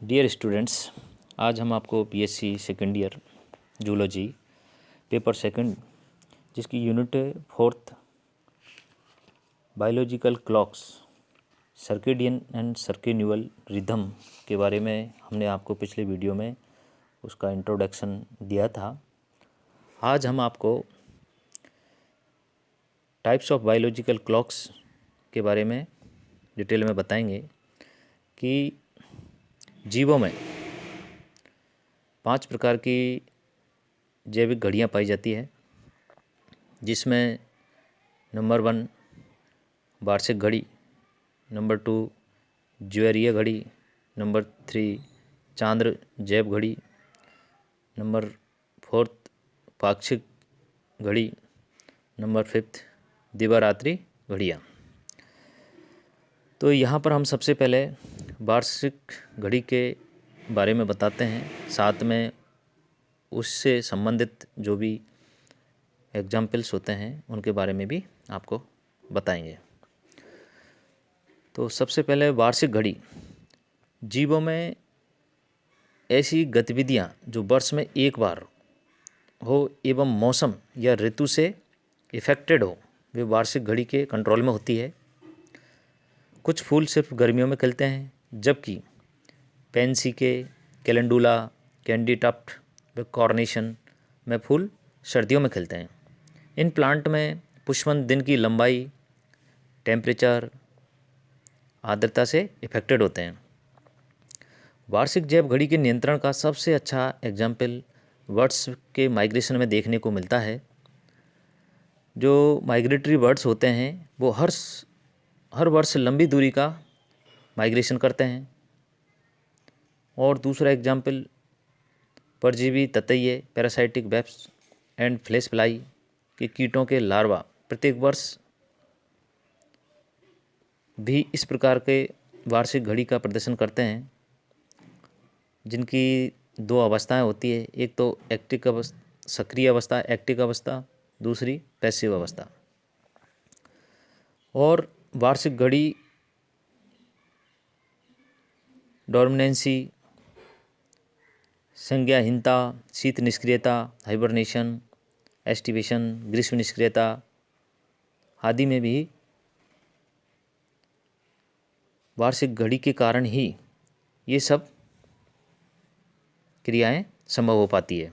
Dear students, आज हम आपको BSc second year zoology paper second जिसकी यूनिट है fourth biological clocks circadian and circannual rhythm के बारे में हमने आपको पिछले वीडियो में उसका इंट्रोडक्शन दिया था। आज हम आपको टाइप्स ऑफ बायोलॉजिकल क्लॉक्स के बारे में डिटेल में बताएंगे कि जीवों में 5 प्रकार की जैविक घड़ियाँ पाई जाती है, जिसमें नंबर 1 वार्षिक घड़ी, नंबर 2 ज्वारीय घड़ी, नंबर 3 चांद्र जैव घड़ी, नंबर 4 पाक्षिक घड़ी, नंबर 5 दिवारात्रि घड़ियाँ। तो यहाँ पर हम सबसे पहले वार्षिक घड़ी के बारे में बताते हैं, साथ में उससे संबंधित जो भी एग्जाम्पल्स होते हैं उनके बारे में भी आपको बताएंगे। तो सबसे पहले वार्षिक घड़ी। जीवों में ऐसी गतिविधियाँ जो वर्ष में एक बार हो एवं मौसम या ऋतु से इफेक्टेड हो, वे वार्षिक घड़ी के कंट्रोल में होती है। कुछ फूल सिर्फ गर्मियों में खिलते हैं, जबकि पेंसी के, कैलेंडुला, कैंडी टफ्ट व कॉर्नेशन में फूल सर्दियों में खिलते हैं। इन प्लांट में पुष्पन दिन की लंबाई, टेम्परेचर, आर्द्रता से इफेक्टेड होते हैं। वार्षिक जैव घड़ी के नियंत्रण का सबसे अच्छा एग्जाम्पल बर्ड्स के माइग्रेशन में देखने को मिलता है। जो माइग्रेटरी बर्ड्स होते हैं वो हर वर्ष लंबी दूरी का माइग्रेशन करते हैं। और दूसरा एग्जाम्पल परजीवी ततैये, parasitic wasps and flesh fly के कीटों के लार्वा प्रत्येक वर्ष भी इस प्रकार के वार्षिक घड़ी का प्रदर्शन करते हैं, जिनकी 2 अवस्थाएं होती है। एक तो एक्टिव अवस्था, सक्रिय अवस्था, एक्टिव अवस्था, दूसरी पैसिव अवस्था। और वार्षिक घड़ी डोर्मिनेंसी, संज्ञाहीनता, शीत निष्क्रियता, हाइबरनेशन, एस्टिवेशन, ग्रीष्म निष्क्रियता आदि में भी वार्षिक घड़ी के कारण ही ये सब क्रियाएं संभव हो पाती है।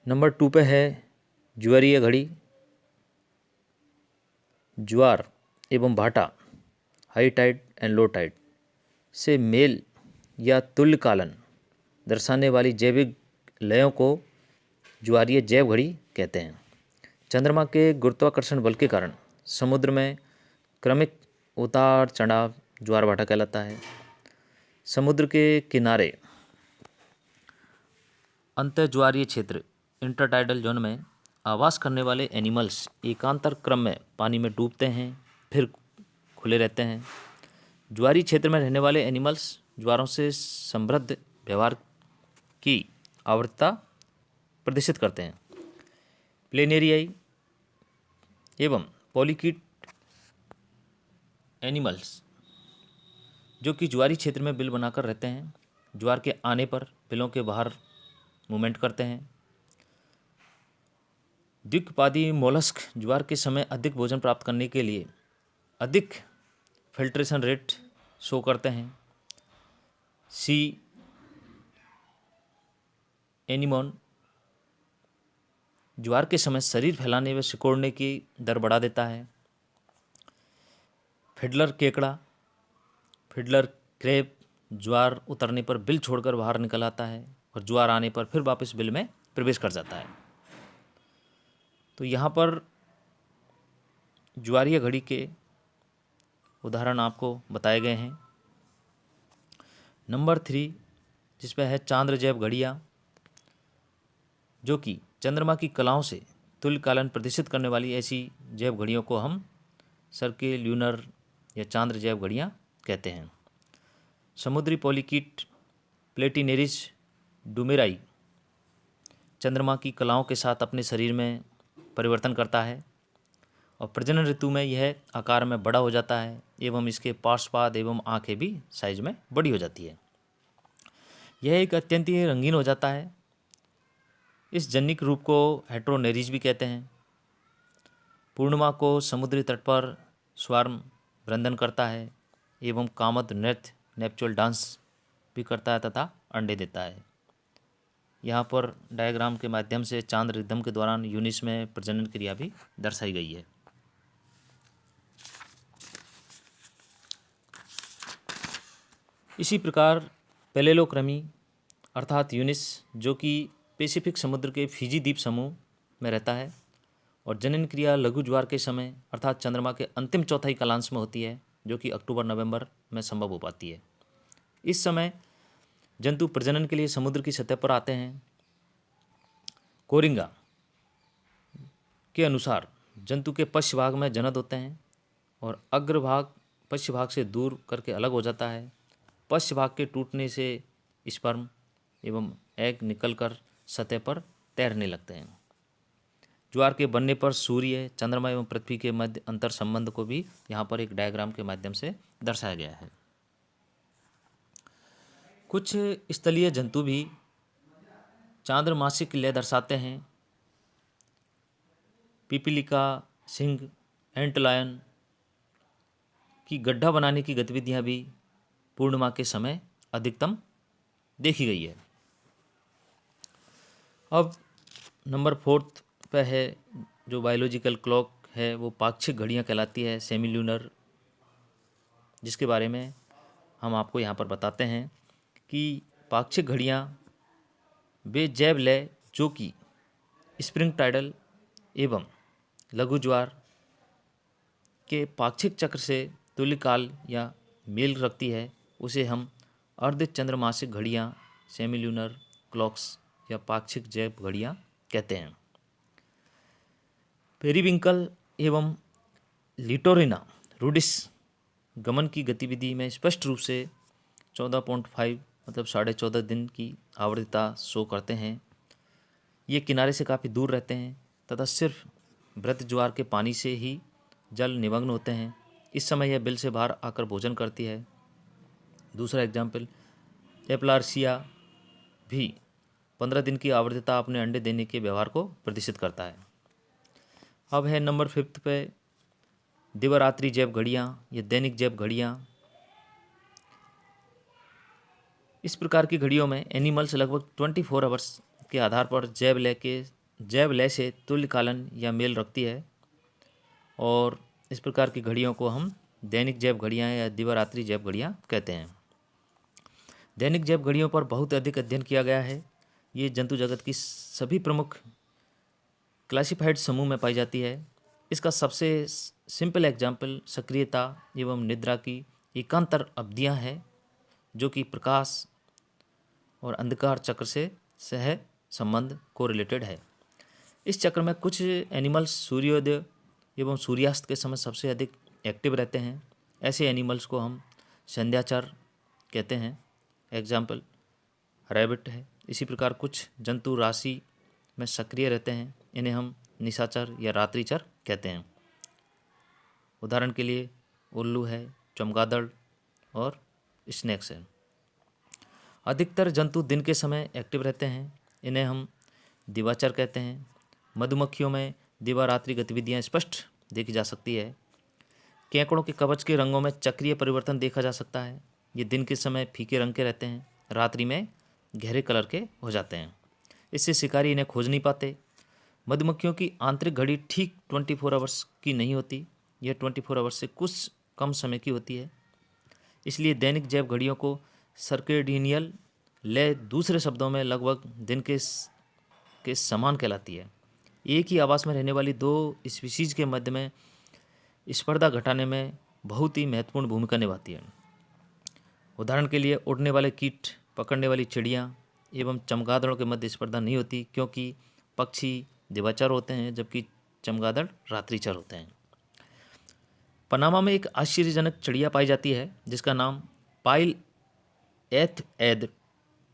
नंबर 2 पे है ज्वारीय घड़ी। ज्वार एवं भाटा high tide and low tide से मेल या तुल्यकालन दर्शाने वाली जैविक लयों को ज्वारीय जैव घड़ी कहते हैं। चंद्रमा के गुरुत्वाकर्षण बल के कारण समुद्र में क्रमिक उतार चढ़ाव ज्वार भाटा कहलाता है। समुद्र के किनारे अंतर्ज्वारीय क्षेत्र इंटरटाइडल जोन में आवास करने वाले एनिमल्स एकांतर क्रम में पानी में डूबते हैं, फिर खुले रहते हैं। ज्वारीय क्षेत्र में रहने वाले एनिमल्स ज्वारों से समृद्ध व्यवहार की आवृत्ता प्रदर्शित करते हैं। प्लेनेरियाई एवं पॉलीकीट एनिमल्स जो कि ज्वारीय क्षेत्र में बिल बनाकर रहते हैं, ज्वार के आने पर बिलों के बाहर मूवमेंट करते हैं। द्विपादी मोलस्क ज्वार के समय अधिक भोजन प्राप्त करने के लिए अधिक फिल्ट्रेशन रेट शो करते हैं। सी एनिमोन ज्वार के समय शरीर फैलाने व सिकोड़ने की दर बढ़ा देता है। फिडलर केकड़ा, फिडलर क्रेब ज्वार उतरने पर बिल छोड़कर बाहर निकल आता है और ज्वार आने पर फिर वापस बिल में प्रवेश कर जाता है। तो यहाँ पर ज्वारीय घड़ी के उदाहरण आपको बताए गए हैं। नंबर 3 जिस पे है चांद्र जैव घड़ियाँ, जो कि चंद्रमा की कलाओं से तुल्यकालन प्रदर्शित करने वाली ऐसी जैव घड़ियों को हम सर्के ल्यूनर या चांद्र जैव घड़ियाँ कहते हैं। समुद्री पॉलीकीट प्लेटिनेरिस डुमेराई चंद्रमा की कलाओं के साथ अपने शरीर में परिवर्तन करता है और प्रजनन ऋतु में यह आकार में बड़ा हो जाता है एवं इसके पार्श्वपाद एवं आंखें भी साइज में बड़ी हो जाती है। यह एक अत्यंत ही रंगीन हो जाता है। इस जन्निक रूप को हेट्रोनेरिज भी कहते हैं। पूर्णिमा को समुद्री तट पर स्वार्म वृंदन करता है एवं कामद नृत्य नेपचुअल डांस भी करता है तथा अंडे देता है। यहाँ पर डायग्राम के माध्यम से चांद्र रिदम के दौरान यूनिस में प्रजनन क्रिया भी दर्शाई गई है। इसी प्रकार पेलेलोक्रमी अर्थात यूनिस जो कि पैसिफिक समुद्र के फिजी द्वीप समूह में रहता है और जनन क्रिया लघु ज्वार के समय अर्थात चंद्रमा के अंतिम चौथाई कालांश में होती है, जो कि अक्टूबर नवंबर में संभव हो पाती है। इस समय जंतु प्रजनन के लिए समुद्र की सतह पर आते हैं। कोरिंगा के अनुसार जंतु के पश्च भाग में जनन होते हैं और अग्रभाग पश्च भाग से दूर करके अलग हो जाता है। पश्च भाग के टूटने से स्पर्म एवं एग निकलकर सतह पर तैरने लगते हैं। ज्वार के बनने पर सूर्य, चंद्रमा एवं पृथ्वी के मध्य अंतर संबंध को भी यहाँ पर एक डायग्राम के माध्यम से दर्शाया गया है। कुछ स्थलीय जंतु भी चांद्रमासिक लय दर्शाते हैं। पिपीलिका, सिंह, एंटलायन की गड्ढा बनाने की गतिविधियां भी पूर्णिमा के समय अधिकतम देखी गई है। अब नंबर 4 पे है जो बायोलॉजिकल क्लॉक है, वो पाक्षिक घड़ियां कहलाती है, सेमील्यूनर, जिसके बारे में हम आपको यहाँ पर बताते हैं कि पाक्षिक घड़ियां वे जैव लय जो कि स्प्रिंग टाइडल एवं लघु ज्वार के पाक्षिक चक्र से तुल्यकाल या मेल रखती है, उसे हम अर्ध चंद्रमासिक घड़ियां, सेमील्यूनर क्लॉक्स या पाक्षिक जैव घड़ियां कहते हैं। पेरिविंकल एवं लिटोरिना रूडिस गमन की गतिविधि में स्पष्ट रूप से 14.5 मतलब 14.5 दिन की आवृत्तिता शो करते हैं। ये किनारे से काफ़ी दूर रहते हैं तथा सिर्फ वृत्त ज्वार के पानी से ही जल निमग्न होते हैं। इस समय यह बिल से बाहर आकर भोजन करती है। दूसरा एग्जाम्पल, एप्लार्सिया भी 15 दिन की आवृत्तिता अपने अंडे देने के व्यवहार को प्रदर्शित करता है। अब है नंबर 5 पे दिवारात्रि जैव घड़ियाँ या दैनिक जैव घड़ियाँ। इस प्रकार की घड़ियों में एनिमल्स लगभग 24 आवर्स के आधार पर जैव लय से तुल्यकालन या मेल रखती है और इस प्रकार की घड़ियों को हम दैनिक जैव घड़ियाँ या दिवारात्रि जैव घड़ियाँ कहते हैं। दैनिक जैव घड़ियों पर बहुत अधिक अध्ययन किया गया है। ये जंतु जगत की सभी प्रमुख क्लासिफाइड समूह में पाई जाती है। इसका सबसे सिंपल एग्जाम्पल सक्रियता एवं निद्रा की एकांतर अवधियाँ हैं, जो कि प्रकाश और अंधकार चक्र से सह संबंध को रिलेटेड है। इस चक्र में कुछ एनिमल्स सूर्योदय एवं सूर्यास्त के समय सबसे अधिक एक्टिव रहते हैं। ऐसे एनिमल्स को हम संध्याचर कहते हैं। एग्जाम्पल रैबिट है। इसी प्रकार कुछ जंतु राशि में सक्रिय रहते हैं, इन्हें हम निशाचर या रात्रिचर कहते हैं। उदाहरण के लिए उल्लू है, चमगादड़ और स्नेक्स है। अधिकतर जंतु दिन के समय एक्टिव रहते हैं, इन्हें हम दिवाचर कहते हैं। मधुमक्खियों में दिवारात्रि गतिविधियाँ स्पष्ट देखी जा सकती है। केकड़ों के कवच के रंगों में चक्रीय परिवर्तन देखा जा सकता है। ये दिन के समय फीके रंग के रहते हैं, रात्रि में गहरे कलर के हो जाते हैं। इससे शिकारी इन्हें खोज नहीं पाते। मधुमक्खियों की आंतरिक घड़ी ठीक 24 आवर्स की नहीं होती, यह 24 आवर्स से कुछ कम समय की होती है। इसलिए दैनिक जैव घड़ियों को सर्केडियन लय दूसरे शब्दों में लगभग दिन के समान कहलाती है। एक ही आवास में रहने वाली दो स्पीशीज के मध्य में स्पर्धा घटाने में बहुत ही महत्वपूर्ण भूमिका निभाती है। उदाहरण के लिए उड़ने वाले कीट, पकड़ने वाली चिड़ियाँ एवं चमगादड़ों के मध्य स्पर्धा नहीं होती, क्योंकि पक्षी दिवाचर होते हैं जबकि चमगादड़ रात्रिचर होते हैं। पनामा में एक आश्चर्यजनक चिड़िया पाई जाती है जिसका नाम पाइल एथ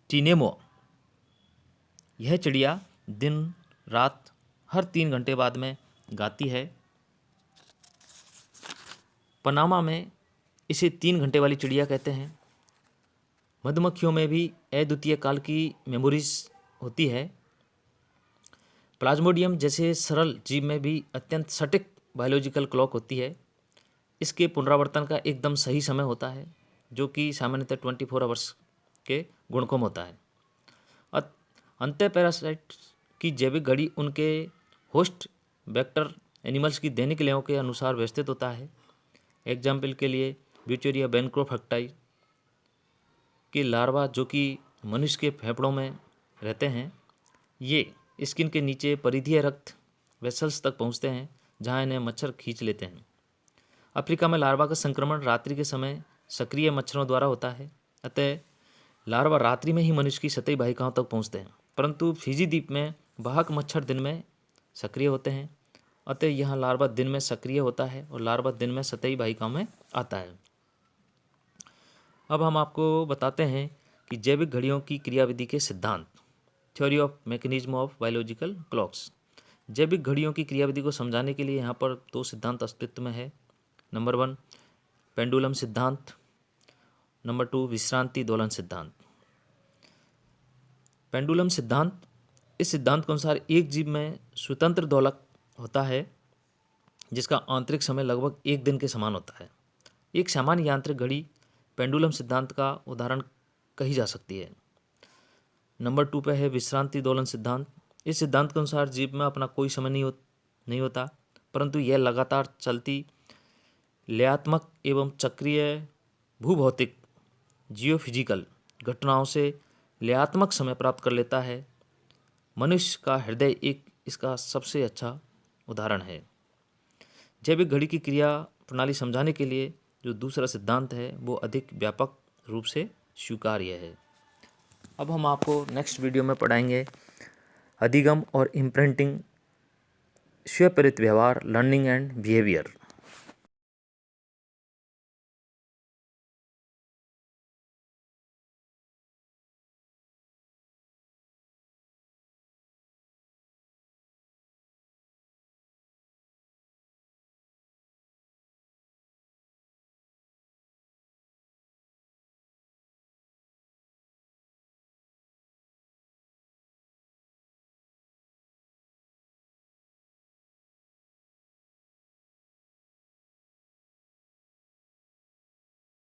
टीनेमो। यह चिड़िया दिन रात हर 3 घंटे बाद में गाती है पनामा में इसे 3 घंटे वाली चिड़िया कहते हैं। मधुमक्खियों में भी अद्वितीय काल की मेमोरीज होती है। प्लाज्मोडियम जैसे सरल जीव में भी अत्यंत सटीक बायोलॉजिकल क्लॉक होती है। इसके पुनरावर्तन का एकदम सही समय होता है, जो कि सामान्यतः 24 आवर्स के गुणकों में होता है। अंतः पैरासाइट की जैविक घड़ी उनके होस्ट वेक्टर एनिमल्स की दैनिक लयों के अनुसार व्यवस्थित होता है। एग्जाम्पल के लिए ब्यूचेरिया बेनक्रोफेक्टाई के लार्वा, जो कि मनुष्य के फेफड़ों में रहते हैं, ये स्किन के नीचे परिधीय रक्त वेसल्स तक पहुंचते हैं, जहां इन्हें मच्छर खींच लेते हैं। अफ्रीका में लार्वा का संक्रमण रात्रि के समय सक्रिय मच्छरों द्वारा होता है, अतः लार्वा रात्रि में ही मनुष्य की सतही वाहिकाओं तक पहुंचते हैं। परंतु फिजी द्वीप में वाहक मच्छर दिन में सक्रिय होते हैं, अतः यहाँ लार्वा दिन में सक्रिय होता है और लार्वा दिन में सतही वाहिकाओं में आता है। अब हम आपको बताते हैं कि जैविक घड़ियों की क्रियाविधि के सिद्धांत, theory of mechanism of biological clocks. जैविक घड़ियों की क्रियाविधि को समझाने के लिए यहाँ पर 2 सिद्धांत अस्तित्व में है। नंबर 1 पेंडुलम सिद्धांत, नंबर 2 विश्रांति दोलन सिद्धांत। पेंडुलम सिद्धांत, इस सिद्धांत के अनुसार एक जीव में स्वतंत्र दोलक होता है जिसका आंतरिक समय लगभग 1 दिन के समान होता है। एक सामान्य यांत्रिक घड़ी पेंडुलम सिद्धांत का उदाहरण कही जा सकती है। नंबर 2 पे है विश्रांति दोलन सिद्धांत। इस सिद्धांत के अनुसार जीव में अपना कोई समय नहीं होता, परंतु यह लगातार चलती लयात्मक एवं चक्रीय भूभौतिक जियोफिजिकल घटनाओं से लयात्मक समय प्राप्त कर लेता है। मनुष्य का हृदय एक इसका सबसे अच्छा उदाहरण है। जैविक घड़ी की क्रिया प्रणाली समझाने के लिए जो दूसरा सिद्धांत है वो अधिक व्यापक रूप से स्वीकार्य है। अब हम आपको नेक्स्ट वीडियो में पढ़ाएंगे अधिगम और इम्प्रिंटिंग, स्वप्रेरित व्यवहार, लर्निंग एंड बिहेवियर।